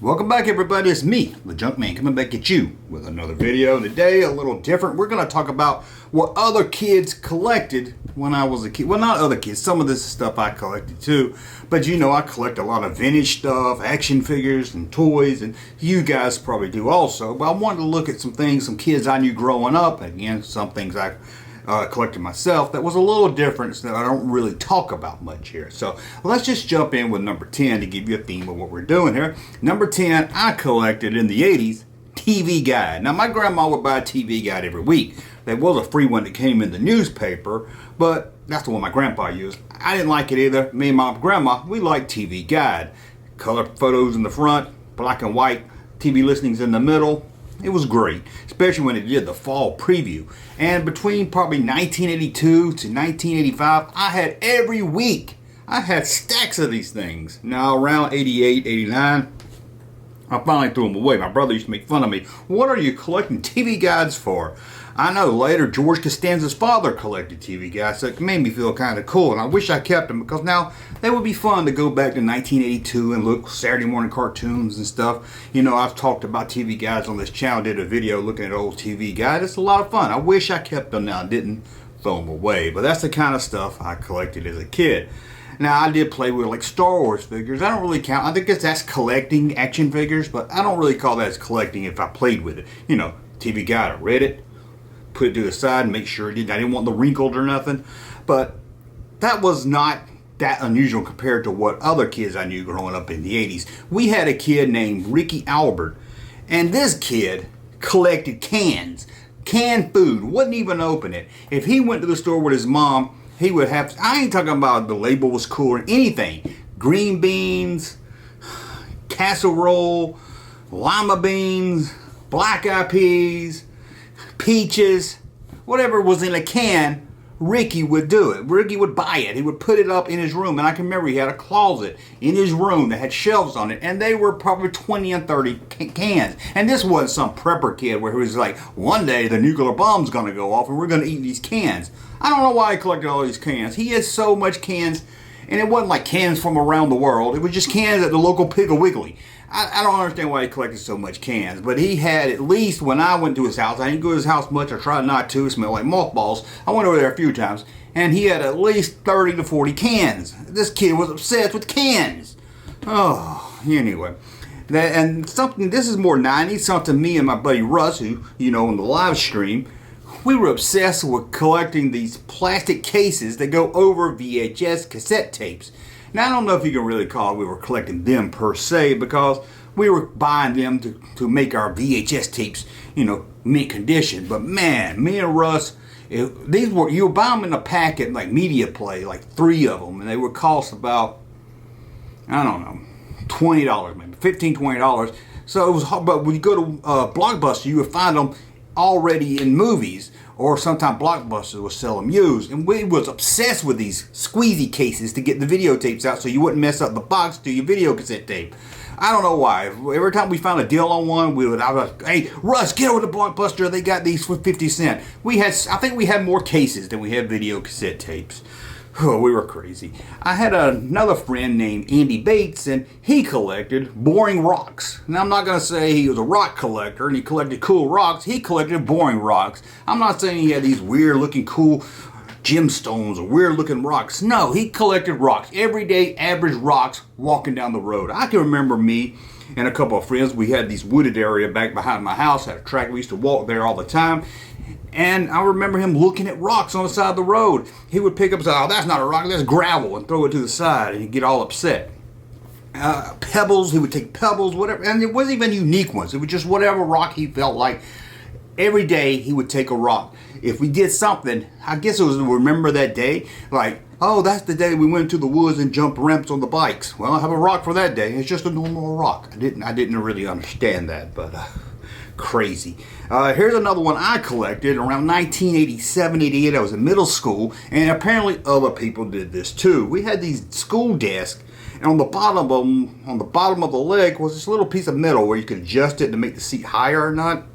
Welcome back, everybody. It's me, the Junkman, coming back at you with another video. Today, a little different. We're going to talk about what other kids collected when I was a kid. Well, not other kids. Some of this is stuff I collected too. But you know, I collect a lot of vintage stuff, action figures and toys, and you guys probably do also. But I wanted to look at some things, some kids I knew growing up. Again, some things I collected myself that was a little different that I don't really talk about much here. So let's just jump in with number 10 to give you a theme of what we're doing here. Number 10, I collected in the 80s TV Guide. Now my grandma would buy a TV Guide every week. There was a free one that came in the newspaper, but that's the one my grandpa used. I didn't like it either. Me and my grandma, we liked TV Guide. Color photos in the front, black and white, TV listings in the middle. It was great, especially when it did the fall preview. And between probably 1982 to 1985, I had every week, I had stacks of these things. Now around 88, 89, I finally threw them away. My brother used to make fun of me. What are you collecting TV guides for? I know later George Costanza's father collected TV guides, so it made me feel kind of cool. And I wish I kept them because now they would be fun to go back to 1982 and look Saturday morning cartoons and stuff. You know, I've talked about TV guides on this channel, did a video looking at old TV guides. It's a lot of fun. I wish I kept them now. I didn't throw them away. But that's the kind of stuff I collected as a kid. Now, I did play with like Star Wars figures. I don't really count. I think that's collecting action figures, but I don't really call that as collecting if I played with it. You know, TV guide, I read it, put it to the side and make sure I didn't want the wrinkled or nothing. But that was not that unusual compared to what other kids I knew growing up in the 80s. We had a kid named Ricky Albert, and this kid collected cans, canned food, wouldn't even open it. If he went to the store with his mom, he would have, I ain't talking about the label was cool or anything. Green beans, casserole, lima beans, black eyed peas, peaches, whatever was in a can, Ricky would do it. Ricky would buy it. He would put it up in his room. And I can remember he had a closet in his room that had shelves on it. And they were probably 20 and 30 cans. And this wasn't some prepper kid where he was like, one day the nuclear bomb's going to go off and we're going to eat these cans. I don't know why he collected all these cans. He had so much cans. And it wasn't like cans from around the world. It was just cans at the local Piggly Wiggly. I don't understand why he collected so much cans, but he had at least, when I went to his house, I didn't go to his house much, I tried not to, it smelled like mothballs. I went over there a few times, and he had at least 30 to 40 cans. This kid was obsessed with cans. Oh, anyway. This is more 90s, something me and my buddy Russ, who, you know, on the live stream, we were obsessed with collecting these plastic cases that go over VHS cassette tapes. Now, I don't know if you can really call it we were collecting them per se, because we were buying them to make our VHS tapes, you know, mint condition. But man, me and Russ, you would buy them in a packet like Media Play, like 3 of them, and they would cost about, I don't know, $20 maybe, $15, $20. So it was hard, but when you go to Blockbuster, you would find them already in movies, or sometimes Blockbuster would sell them used. And we was obsessed with these squeezy cases to get the videotapes out so you wouldn't mess up the box to your video cassette tape. I don't know why. Every time we found a deal on one, I was like, hey, Russ, get over to Blockbuster. They got these for 50 cents. I think we had more cases than we had video cassette tapes. Oh, we were crazy. I had another friend named Andy Bates, and he collected boring rocks. Now, I'm not going to say he was a rock collector and he collected cool rocks. He collected boring rocks. I'm not saying he had these weird-looking cool gemstones or weird-looking rocks. No, he collected rocks. Everyday average rocks walking down the road. I can remember me and a couple of friends. We had this wooded area back behind my house. Had a track. We used to walk there all the time. And I remember him looking at rocks on the side of the road. He would pick up and say, oh, that's not a rock, that's gravel, and throw it to the side, and he'd get all upset. Pebbles, he would take pebbles, whatever, and it wasn't even unique ones. It was just whatever rock he felt like. Every day he would take a rock. If we did something, I guess it was to remember that day, like, oh, that's the day we went to the woods and jumped ramps on the bikes. Well, I have a rock for that day. It's just a normal rock. I didn't really understand that, but crazy. Here's another one I collected around 1987, 88. I was in middle school, and apparently other people did this too. We had these school desks, and on the bottom of the leg was this little piece of metal where you could adjust it to make the seat higher or not.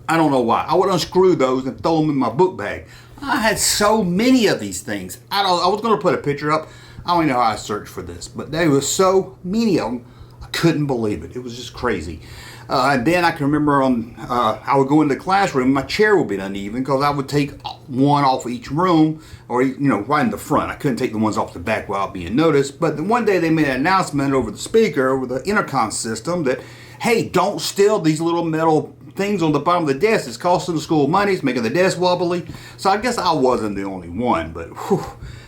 I don't know why. I would unscrew those and throw them in my book bag. I had so many of these things. I was going to put a picture up. I don't even know how I searched for this, but there were so many of them. I couldn't believe it. It was just crazy. And then I can remember I would go into the classroom, my chair would be uneven because I would take one off each room, or right in the front. I couldn't take the ones off the back without being noticed. But then one day they made an announcement over the speaker, over the intercom system, that, hey, don't steal these little metal things on the bottom of the desk. It's costing the school money. It's making the desk wobbly. So I guess I wasn't the only one, but whew,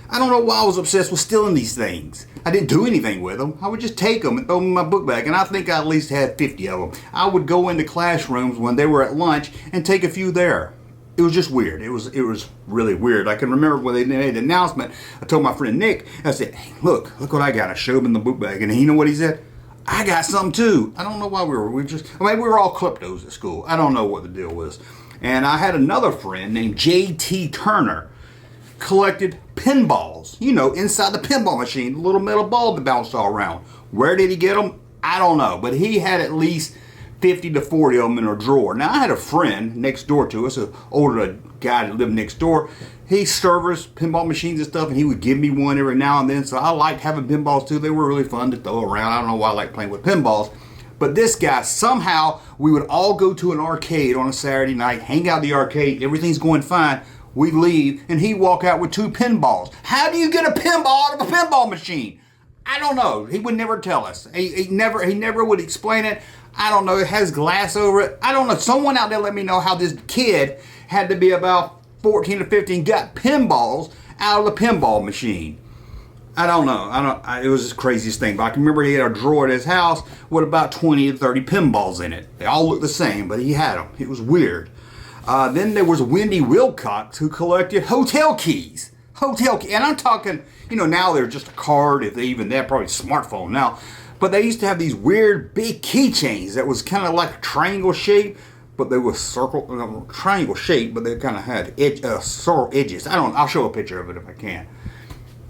I don't know why I was obsessed with stealing these things. I didn't do anything with them. I would just take them and throw them in my book bag, and I think I at least had 50 of them. I would go into classrooms when they were at lunch and take a few there. It was just weird. It was really weird. I can remember when they made the announcement, I told my friend Nick, I said, hey, look what I got. I showed him in the book bag, and you know what he said? I got some too. I don't know why we were all kleptos at school. I don't know what the deal was. And I had another friend named J.T. Turner, collected pinballs, inside the pinball machine, the little metal ball that bounced all around. Where did he get them? I don't know, but he had at least 50 to 40 of them in a drawer. Now, I had a friend next door to us, an older guy that lived next door. He serviced pinball machines and stuff, and he would give me one every now and then, so I liked having pinballs too. They were really fun to throw around. I don't know why I like playing with pinballs. But this guy, somehow, we would all go to an arcade on a Saturday night, hang out at the arcade, everything's going fine. We leave, and he'd walk out with 2 pinballs. How do you get a pinball out of a pinball machine? I don't know. He would never tell us. He never would explain it. I don't know. It has glass over it. I don't know. Someone out there let me know how this kid had to be about 14 or 15, got pinballs out of the pinball machine. I don't know. It was the craziest thing. But I can remember he had a drawer at his house with about 20 to 30 pinballs in it. They all looked the same, but he had them. It was weird. Then there was Wendy Wilcox, who collected hotel keys. And I'm talking, now they're just a card, if they even that, probably a smartphone now. But they used to have these weird big keychains that was kind of like a triangle shape, but they were triangle shape, but they kind of had sort edges. I'll show a picture of it if I can.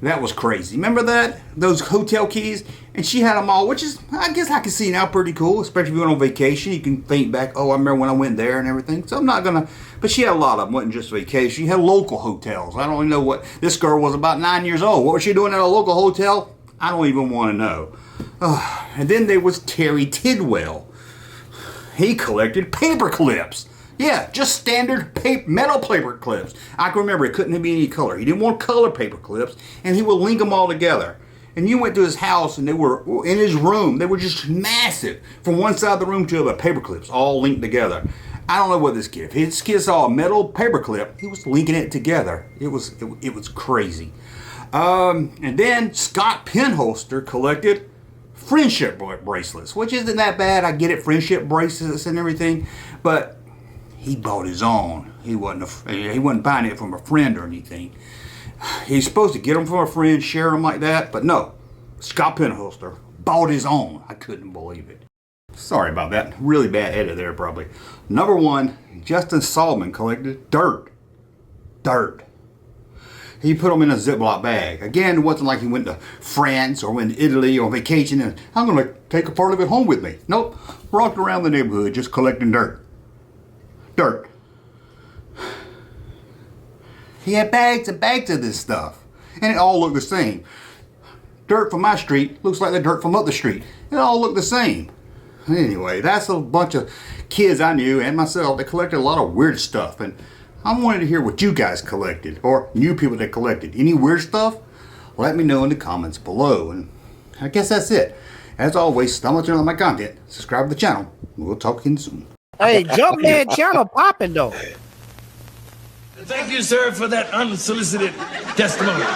That was crazy. Remember that? Those hotel keys? And she had them all, which is, I guess I can see now, pretty cool. Especially if you went on vacation. You can think back, I remember when I went there and everything. So I'm not going to, but she had a lot of them. It wasn't just vacation. She had local hotels. I don't even know what, this girl was about 9 years old. What was she doing at a local hotel? I don't even want to know. And then there was Terry Tidwell. He collected paper clips. Yeah, just standard metal paper clips. I can remember it couldn't be any color. He didn't want color paper clips, and he would link them all together. And you went to his house, and they were in his room. They were just massive. From one side of the room to the other, paper clips all linked together. I don't know what this kid. If his kid saw a metal paper clip, he was linking it together. It was crazy. And then Scott Penholster collected friendship bracelets, which isn't that bad. I get it, friendship bracelets and everything, but he bought his own. He wasn't buying it from a friend or anything. He's supposed to get them from a friend, share them like that, but no. Scott Penholster bought his own. I couldn't believe it. Sorry about that. Really bad edit there, probably. Number 1, Justin Salmon collected dirt. He put them in a Ziploc bag. Again, it wasn't like he went to France or went to Italy on vacation and I'm going to take a part of it home with me. Nope. Walked around the neighborhood just collecting dirt. He had bags and bags of this stuff. And it all looked the same. Dirt from my street looks like the dirt from up the street. It all looked the same. Anyway, that's a bunch of kids I knew and myself that collected a lot of weird stuff. And I wanted to hear what you guys collected or knew people that collected. Any weird stuff? Let me know in the comments below. And I guess that's it. As always, stumble to my content. Subscribe to the channel. We'll talk again soon. Hey, Junkman channel popping though. Thank you, sir, for that unsolicited testimony.